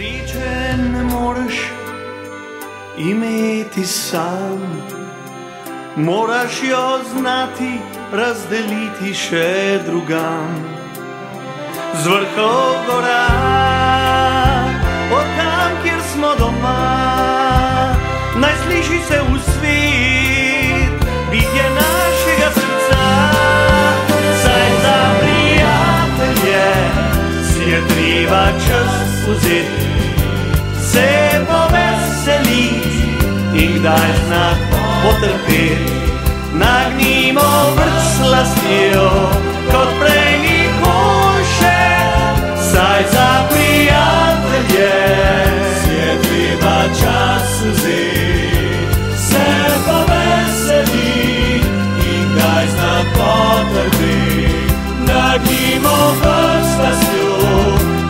Sreče ne moreš imeti sam, moraš jo znati razdeliti še drugam. Z vrhov gora, od tam, kjer smo doma, naj sliši se v svet bitje našega srca. Saj za prijatelje si je treba čas vzeti, se poveseliti in kdaj znati potrpeti. Nagnimo vrč slastjo, kot prej nikoli še, saj za prijatelje si je treba čas vzeti, se poveseliti in kdaj znati potrpeti. Nagnimo vrč slastjo,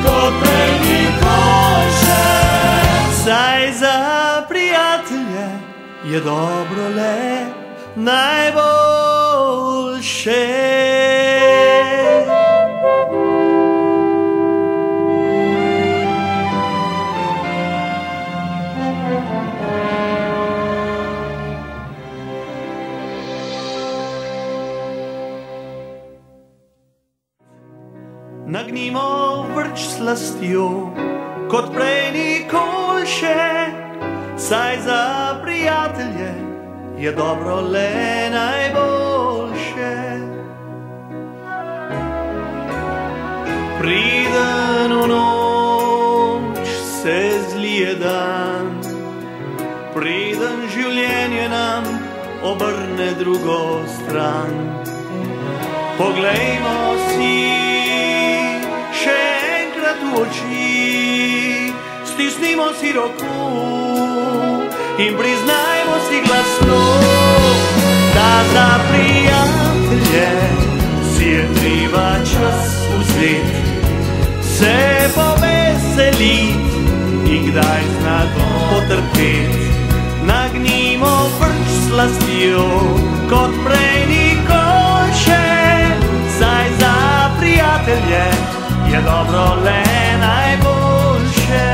kot prej nikoli še, saj za prijatelje je dobro le najboljše. Nagnimo vrč slastjo, kot prej nikoli še, saj za prijatelje je dobro le najboljše. Preden v noč se zlije dan, preden življenje nam obrne drugo stran, poglejmo si še enkrat v oči, stisnimo si roko in priznajmo si glasno, da za prijatelje si je treba čas vzeti, se poveseliti in kdaj znati potrpeti. Nagnimo vrč slastjo, kot prej nikoli še, saj za prijatelje je dobro le najboljše.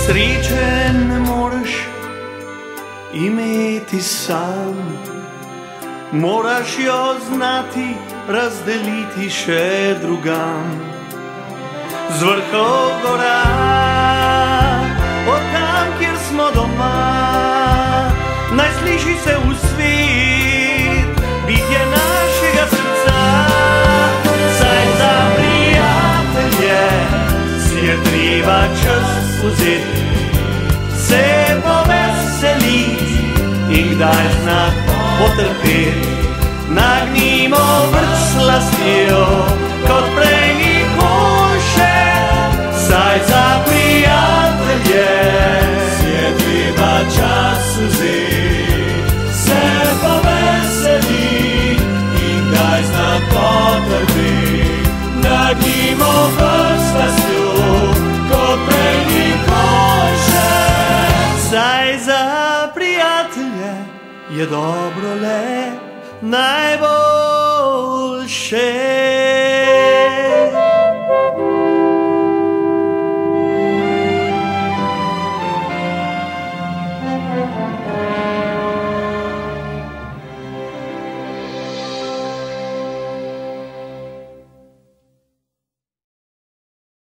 Sreče ne moreš imeti sam, moraš jo znati razdeliti še drugam. Z vrhov gora, od tam, kjer smo doma, naj sliši se v svet bitje našega srca. Saj za prijatelje si je treba čas vzeti, se poveseliti in kdaj znati potrpeti. Nagnimo vrč slastjo, kot prej nikoli še, saj za prijatelje si je treba čas vzeti, se poveseliti in kdaj znati potrpeti. Nagnimo vrč slastjo, kot prej nikoli še, saj za prijatelje je dobro le najboljše.